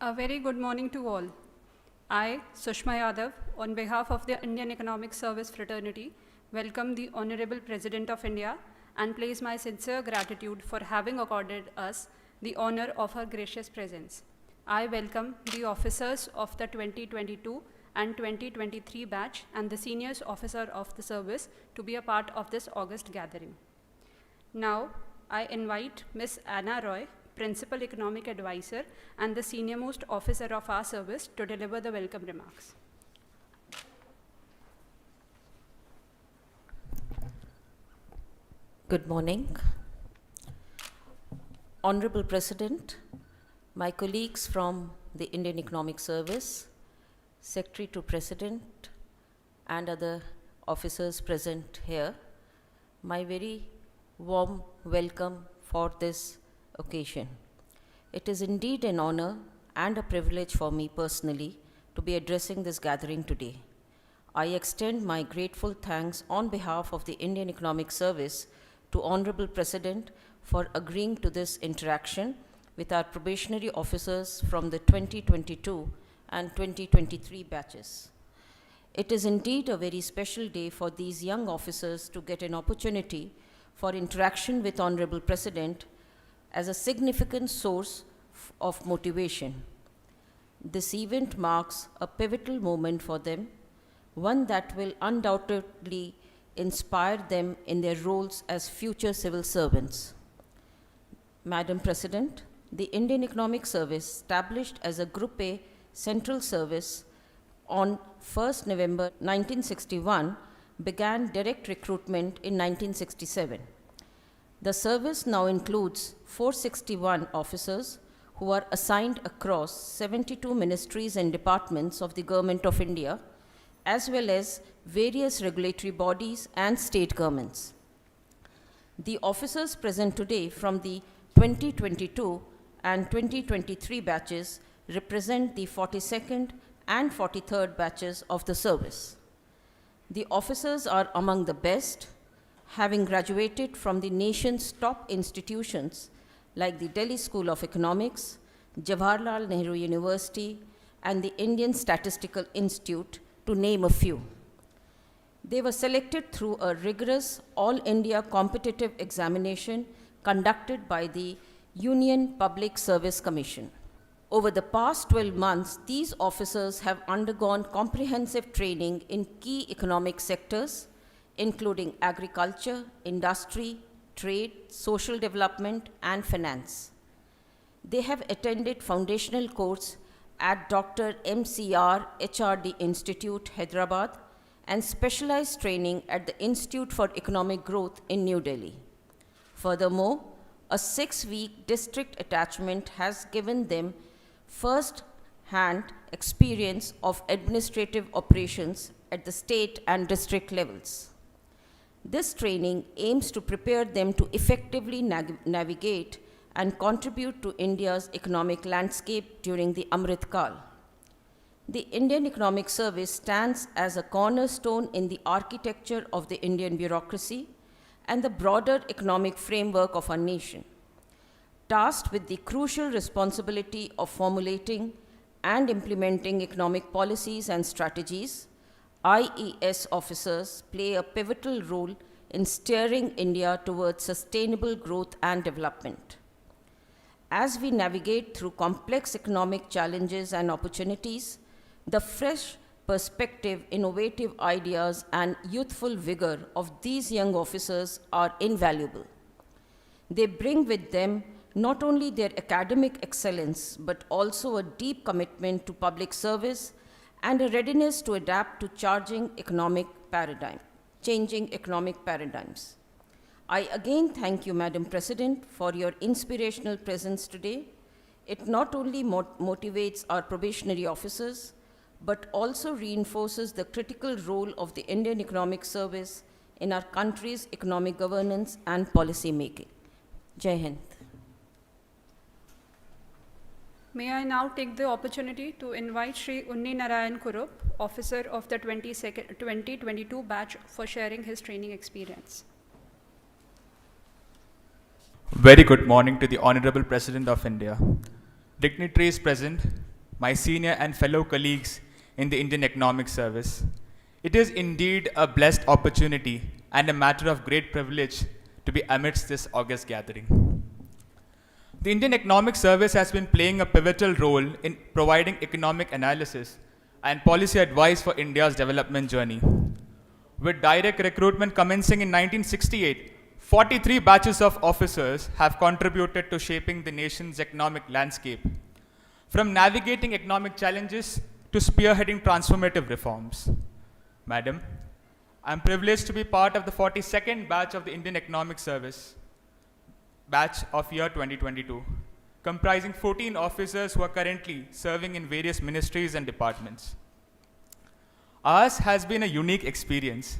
A very good morning to all. I, Sushma Yadav, on behalf of the Indian Economic Service Fraternity, welcome the Honorable President of India and place my sincere gratitude for having accorded us the honor of her gracious presence. I welcome the officers of the 2022 and 2023 batch and the seniors officer of the service to be a part of this August gathering. Now, I invite Ms. Anna Roy, Principal Economic Advisor and the senior-most officer of our service to deliver the welcome remarks. Good morning. Honorable President, my colleagues from the Indian Economic Service, Secretary to President and other officers present here, my very warm welcome for this occasion. It is indeed an honor and a privilege for me personally to be addressing this gathering today. I extend my grateful thanks on behalf of the Indian Economic Service to Honorable President for agreeing to this interaction with our probationary officers from the 2022 and 2023 batches. It is indeed a very special day for these young officers to get an opportunity for interaction with Honorable President as a significant source of motivation. This event marks a pivotal moment for them, one that will undoubtedly inspire them in their roles as future civil servants. Madam President, the Indian Economic Service, established as a Group A central service on 1st November 1961, began direct recruitment in 1967. The service now includes 461 officers who are assigned across 72 ministries and departments of the Government of India, as well as various regulatory bodies and state governments. The officers present today from the 2022 and 2023 batches represent the 42nd and 43rd batches of the service. The officers are among the best, having graduated from the nation's top institutions like the Delhi School of Economics, Jawaharlal Nehru University, and the Indian Statistical Institute, to name a few. They were selected through a rigorous all-India competitive examination conducted by the Union Public Service Commission. Over the past 12 months, these officers have undergone comprehensive training in key economic sectors, including agriculture, industry, trade, social development, and finance. They have attended foundational course at Dr. MCR HRD Institute, Hyderabad, and specialized training at the Institute for Economic Growth in New Delhi. Furthermore, a 6-week district attachment has given them first-hand experience of administrative operations at the state and district levels. This training aims to prepare them to effectively navigate and contribute to India's economic landscape during the Amrit Kal. The Indian Economic Service stands as a cornerstone in the architecture of the Indian bureaucracy and the broader economic framework of our nation. Tasked with the crucial responsibility of formulating and implementing economic policies and strategies, IES officers play a pivotal role in steering India towards sustainable growth and development. As we navigate through complex economic challenges and opportunities, the fresh perspective, innovative ideas, and youthful vigor of these young officers are invaluable. They bring with them not only their academic excellence, but also a deep commitment to public service and a readiness to adapt to changing economic paradigms. I again thank you, Madam President, for your inspirational presence today. It not only motivates our probationary officers, but also reinforces the critical role of the Indian Economic Service in our country's economic governance and policy making. Jai Hind. May I now take the opportunity to invite Shri Unni Narayan Kurup, officer of the 2022 batch, for sharing his training experience. Very good morning to the Honorable President of India, dignitaries present, my senior and fellow colleagues in the Indian Economic Service. It is indeed a blessed opportunity and a matter of great privilege to be amidst this august gathering. The Indian Economic Service has been playing a pivotal role in providing economic analysis and policy advice for India's development journey. With direct recruitment commencing in 1968, 43 batches of officers have contributed to shaping the nation's economic landscape, from navigating economic challenges to spearheading transformative reforms. Madam, I am privileged to be part of the 42nd batch of the Indian Economic Service, batch of year 2022, comprising 14 officers who are currently serving in various ministries and departments. Ours has been a unique experience,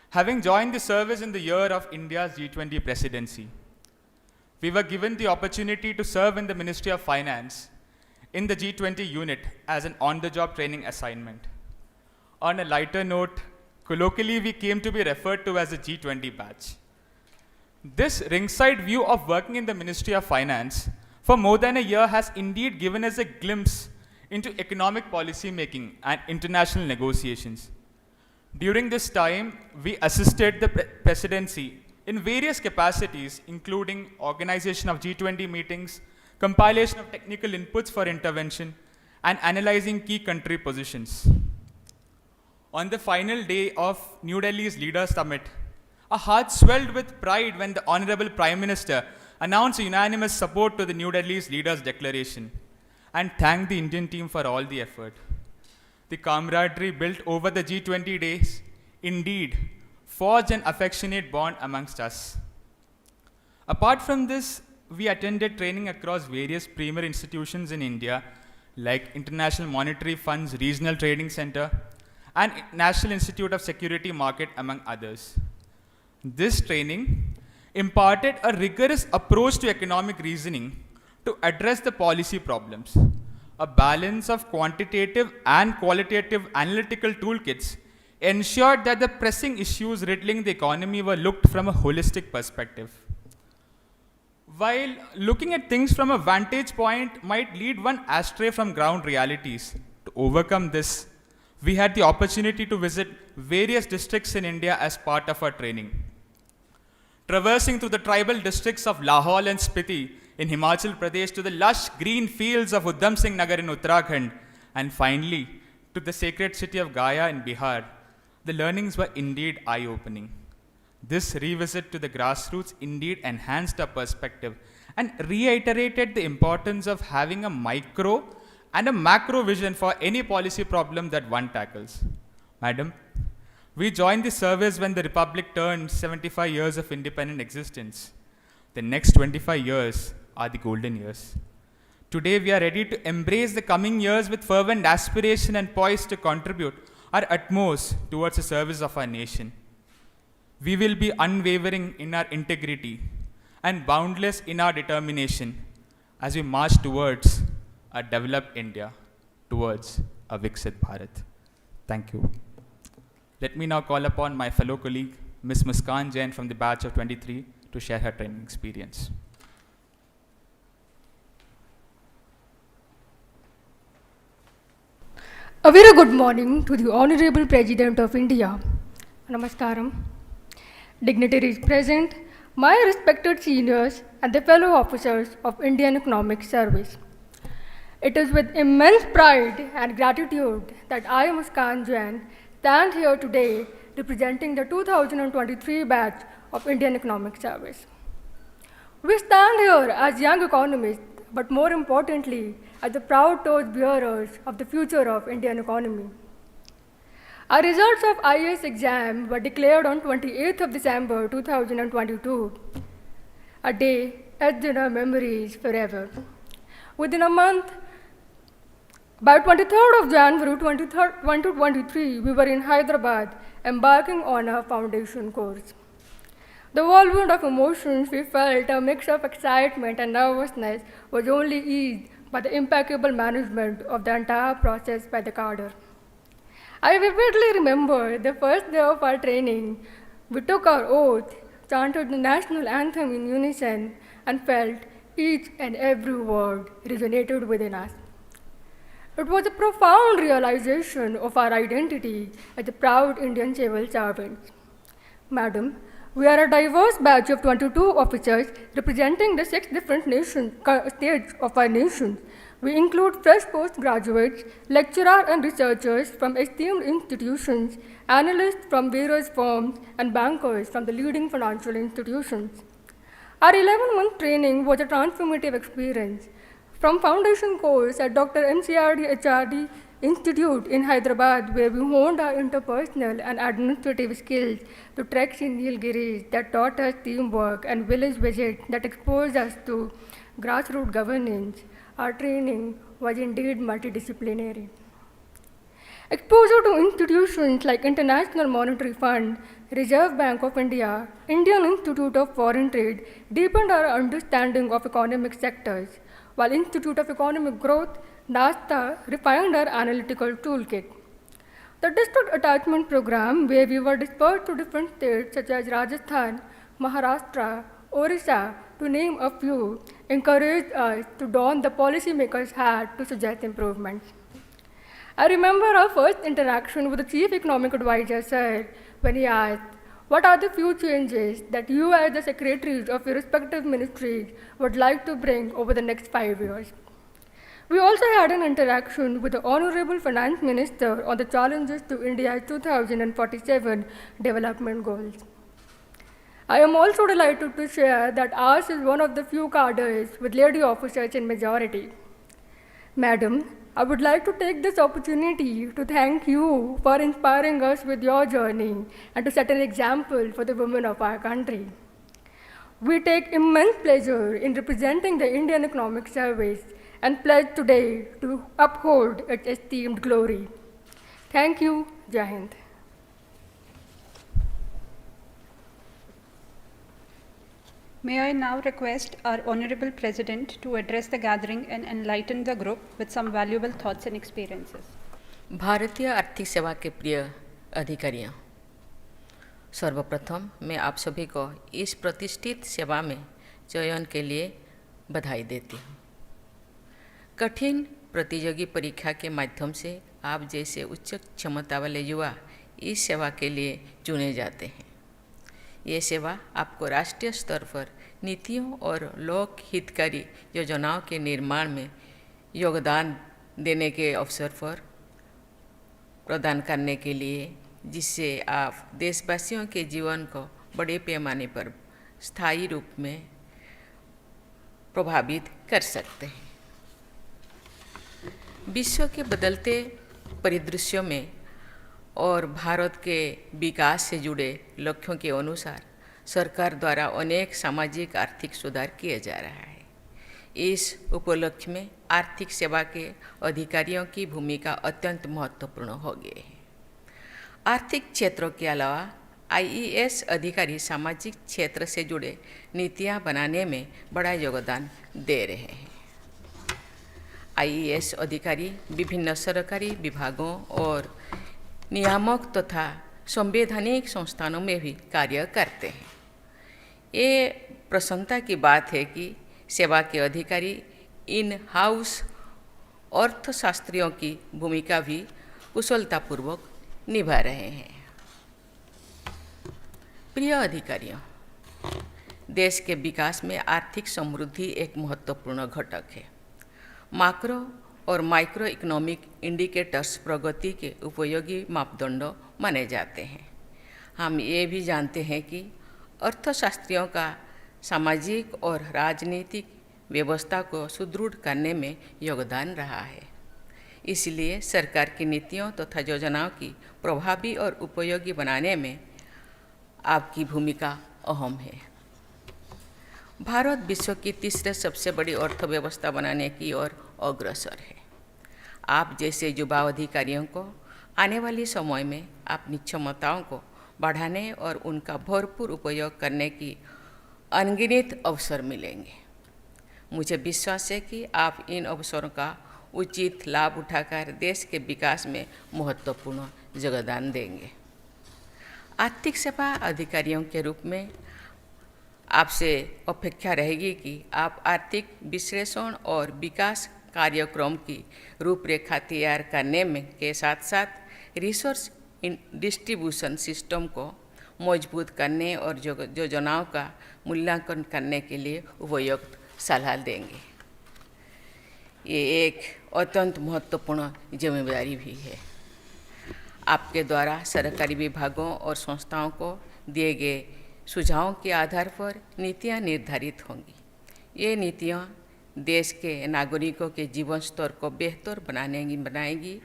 having joined the service in the year of India's G20 presidency. We were given the opportunity to serve in the Ministry of Finance in the G20 unit as an on-the-job training assignment. On a lighter note, colloquially we came to be referred to as a G20 batch. This ringside view of working in the Ministry of Finance for more than a year has indeed given us a glimpse into economic policy making and international negotiations. During this time, we assisted the presidency in various capacities, including organization of G20 meetings, compilation of technical inputs for intervention, and analyzing key country positions. On the final day of New Delhi's Leaders Summit, our hearts swelled with pride when the Honorable Prime Minister announced unanimous support to the New Delhi's Leaders' Declaration and thanked the Indian team for all the effort. The camaraderie built over the G20 days indeed forged an affectionate bond amongst us. Apart from this, we attended training across various premier institutions in India like International Monetary Fund's Regional Trading Center and National Institute of Security Market, among others. This training imparted a rigorous approach to economic reasoning to address the policy problems. A balance of quantitative and qualitative analytical toolkits ensured that the pressing issues riddling the economy were looked from a holistic perspective. While looking at things from a vantage point might lead one astray from ground realities, to overcome this, we had the opportunity to visit various districts in India as part of our training. Traversing through the tribal districts of Lahaul and Spiti in Himachal Pradesh to the lush green fields of Udham Singh Nagar in Uttarakhand, and finally to the sacred city of Gaya in Bihar, the learnings were indeed eye-opening. This revisit to the grassroots indeed enhanced our perspective and reiterated the importance of having a micro and a macro vision for any policy problem that one tackles. Madam, we joined the service when the Republic turned 75 years of independent existence. The next 25 years are the golden years. Today we are ready to embrace the coming years with fervent aspiration and poised to contribute our utmost towards the service of our nation. We will be unwavering in our integrity and boundless in our determination as we march towards a developed India, towards a Viksit Bharat. Thank you. Let me now call upon my fellow colleague, Ms. Muskan Jain from the batch of 23 to share her training experience. A very good morning to the Honorable President of India. Namaskaram. Dignitaries present, my respected seniors and the fellow officers of Indian Economic Service. It is with immense pride and gratitude that I, Muskan Jain, stand here today representing the 2023 batch of Indian Economic Service. We stand here as young economists, but more importantly, as the proud torch bearers of the future of Indian economy. Our results of IAS exam were declared on 28th of December 2022, a day etched in our memories forever. Within a month, by 23rd of January 2023, we were in Hyderabad embarking on our foundation course. The whirlwind of emotions we felt, a mix of excitement and nervousness, was only eased by the impeccable management of the entire process by the cadre. I vividly remember the first day of our training. We took our oath, chanted the national anthem in unison, and felt each and every word resonated within us. It was a profound realization of our identity as a proud Indian civil servants. Madam, we are a diverse batch of 22 officers representing the 6 different states of our nation. We include fresh postgraduates, lecturers and researchers from esteemed institutions, analysts from various firms, and bankers from the leading financial institutions. Our 11-month training was a transformative experience. From foundation course at Dr. MCRD HRD Institute in Hyderabad, where we honed our interpersonal and administrative skills, to treks in Nilgiris that taught us teamwork and village visits that exposed us to grassroots governance, our training was indeed multidisciplinary. Exposure to institutions like International Monetary Fund, Reserve Bank of India, Indian Institute of Foreign Trade deepened our understanding of economic sectors, while Institute of Economic Growth, NASTA, refined our analytical toolkit. The district attachment program, where we were dispersed to different states such as Rajasthan, Maharashtra, Orissa, to name a few, encouraged us to don the policymakers' hat to suggest improvements. I remember our first interaction with the Chief Economic Advisor, sir, when he asked, "What are the few changes that you as the secretaries of your respective ministries would like to bring over the next 5 years?" We also had an interaction with the Honorable Finance Minister on the challenges to India's 2047 development goals. I am also delighted to share that ours is one of the few cadres with lady officers in majority. Madam, I would like to take this opportunity to thank you for inspiring us with your journey and to set an example for the women of our country. We take immense pleasure in representing the Indian Economic Service and pledge today to uphold its esteemed glory. Thank you. Jai Hind. May I now request our Honorable President to address the gathering and enlighten the group with some valuable thoughts and experiences. भारतीय आर्थिक सेवा के प्रिय अधिकारियों, सर्वप्रथम मैं आप सभी को इस प्रतिष्ठित सेवा में चयन के लिए बधाई देती हूँ। कठिन प्रतियोगी परीक्षा के माध्यम से आप जैसे उच्च क्षमता वाले युवा इस सेवा के लिए चुने जाते हैं। ये सेवा आपको राष्ट्रीय स्तर पर नीतियों और लोक हितकारी योजनाओं के निर्माण में योगदान देने के अवसर पर प्रदान करने के लिए, जिससे आप देशवासियों के जीवन को बड़े पैमाने पर स्थायी रूप में प्रभावित कर सकते हैं। विश्व के बदलते परिदृश्यों में और भारत के विकास से जुड़े लक्ष्यों के अनुसार सरकार द्वारा अनेक सामाजिक आर्थिक सुधार किए जा रहा है। इस उपलक्ष्य में आर्थिक सेवा के अधिकारियों की भूमिका अत्यंत महत्वपूर्ण हो गई है। आर्थिक क्षेत्रों के अलावा आईईएस अधिकारी सामाजिक क्षेत्र से जुड़े नीतियां बनाने में बड़ा योगदान दे रहे हैं। आईईएस अधिकारी विभिन्न सरकारी विभागों और नियामक तथा संवैधानिक संस्थानों में भी कार्य करते हैं। ये प्रसन्नता की बात है कि सेवा के अधिकारी इन हाउस अर्थशास्त्रियों की भूमिका भी कुशलतापूर्वक निभा रहे हैं। प्रिय अधिकारियों, देश के विकास में आर्थिक समृद्धि एक महत्वपूर्ण घटक है। माक्रो और माइक्रो इकोनॉमिक इंडिकेटर्स प्रगति के उपयोगी मापदंडों माने जाते हैं। हम ये भी जानते हैं कि अर्थशास्त्रियों का सामाजिक और राजनीतिक व्यवस्था को सुदृढ़ करने में योगदान रहा है। इसलिए सरकार की नीतियों तथा योजनाओं की प्रभावी और उपयोगी बनाने में आपकी भूमिका अहम है। भारत विश्व की तीसरे सबसे बड़ी अर्थव्यवस्था बनाने की ओर अग्रसर है। आप जैसे युवा अधिकारियों को आने वाले समय में अपनी क्षमताओं को बढ़ाने और उनका भरपूर उपयोग करने की अनगिनत अवसर मिलेंगे। मुझे विश्वास है कि आप इन अवसरों का उचित लाभ उठाकर देश के विकास में महत्वपूर्ण योगदान देंगे। आर्थिक सेवा अधिकारियों के रूप में आपसे अपेक्षा रहेगी कि आप आर्थिक विश्लेषण और विकास कार्यक्रम की रूपरेखा तैयार करने में के साथ साथ रिसोर्स डिस्ट्रीब्यूशन सिस्टम को मजबूत करने और योजनाओं का मूल्यांकन करने के लिए उपयुक्त सलाह देंगे। ये एक अत्यंत महत्वपूर्ण जिम्मेदारी भी है। आपके द्वारा सरकारी विभागों और संस्थाओं को दिए गए सुझावों के आधार पर नीतियाँ निर्धारित होंगी। ये नीतियाँ देश के नागरिकों के जीवन स्तर को बेहतर बनाएगी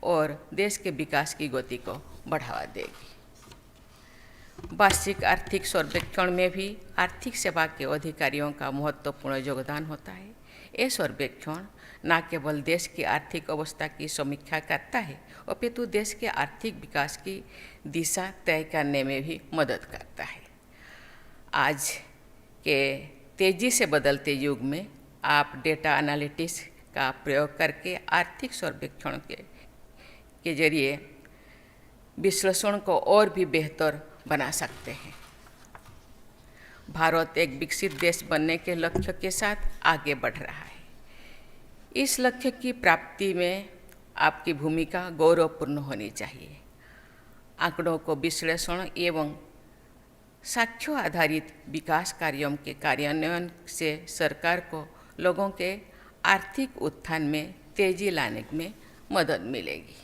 और देश के विकास की गति को बढ़ावा देगी। वार्षिक आर्थिक सर्वेक्षण में भी आर्थिक सेवा के अधिकारियों का महत्वपूर्ण योगदान होता है। ये सर्वेक्षण न केवल देश की आर्थिक अवस्था की समीक्षा करता है, अपितु देश के आर्थिक विकास की दिशा तय करने में भी मदद करता है। आज के तेज़ी से बदलते युग में आप डेटा एनालिटिक्स का प्रयोग करके आर्थिक सर्वेक्षण के जरिए विश्लेषण को और भी बेहतर बना सकते हैं। भारत एक विकसित देश बनने के लक्ष्य के साथ आगे बढ़ रहा है। इस लक्ष्य की प्राप्ति में आपकी भूमिका गौरवपूर्ण होनी चाहिए। आंकड़ों को विश्लेषण एवं साक्ष्यों आधारित विकास कार्यों के कार्यान्वयन से सरकार को लोगों के आर्थिक उत्थान में तेजी लाने में मदद मिलेगी।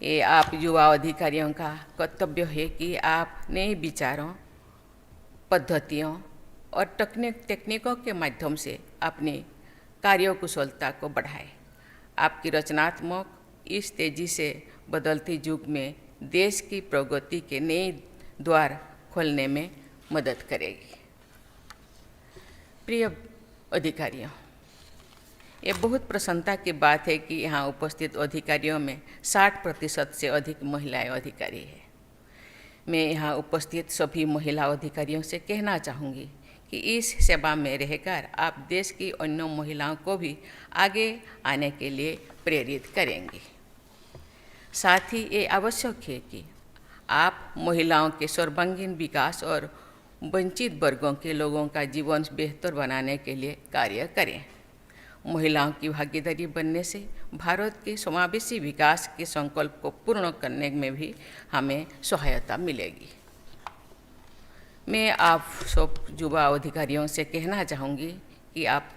ये आप युवा अधिकारियों का कर्तव्य है कि आप नए विचारों, पद्धतियों और तकनीकों के माध्यम से अपनी कार्यकुशलता को बढ़ाएं। आपकी रचनात्मक इस तेजी से बदलते युग में देश की प्रगति के नए द्वार खोलने में मदद करेगी। प्रिय अधिकारियों, ये बहुत प्रसन्नता की बात है कि यहाँ उपस्थित अधिकारियों में 60% से अधिक महिलाएं अधिकारी हैं। मैं यहाँ उपस्थित सभी महिला अधिकारियों से कहना चाहूँगी कि इस सेवा में रहकर आप देश की अन्य महिलाओं को भी आगे आने के लिए प्रेरित करेंगे। साथ ही ये आवश्यक है कि आप महिलाओं के सर्वांगीण विकास और वंचित वर्गों के लोगों का जीवन बेहतर बनाने के लिए कार्य करें। महिलाओं की भागीदारी बनने से भारत के समावेशी विकास के संकल्प को पूर्ण करने में भी हमें सहायता मिलेगी। मैं आप सब युवा अधिकारियों से कहना चाहूँगी कि आप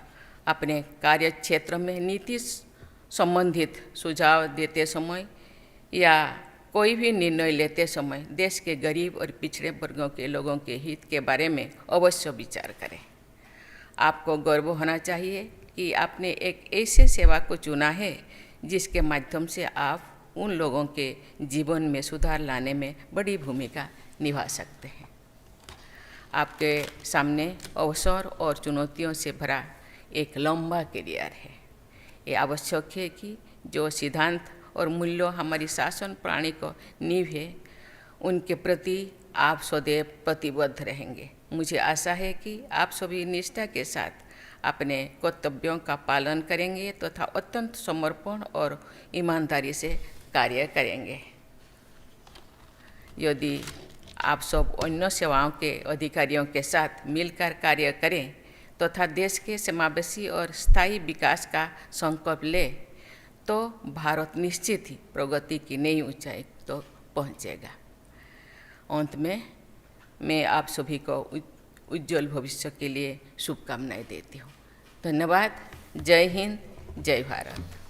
अपने कार्य क्षेत्र में नीति संबंधित सुझाव देते समय या कोई भी निर्णय लेते समय देश के गरीब और पिछड़े वर्गों के लोगों के हित के बारे में अवश्य विचार करें। आपको गर्व होना चाहिए कि आपने एक ऐसे सेवा को चुना है जिसके माध्यम से आप उन लोगों के जीवन में सुधार लाने में बड़ी भूमिका निभा सकते हैं। आपके सामने अवसर और चुनौतियों से भरा एक लंबा करियर है। ये आवश्यक है कि जो सिद्धांत और मूल्य हमारी शासन प्रणाली को नींव है, उनके प्रति आप सदैव प्रतिबद्ध रहेंगे। मुझे आशा है कि आप सभी निष्ठा के साथ अपने कर्तव्यों का पालन करेंगे तथा अत्यंत समर्पण और ईमानदारी से कार्य करेंगे। यदि आप सब अन्य सेवाओं के अधिकारियों के साथ मिलकर कार्य करें तथा देश के समावेशी और स्थायी विकास का संकल्प ले तो भारत निश्चित ही प्रगति की नई ऊंचाई तो पहुंचेगा। अंत में मैं आप सभी को उज्जवल भविष्य के लिए शुभकामनाएं देती हूँ। धन्यवाद। जय हिंद, जय भारत।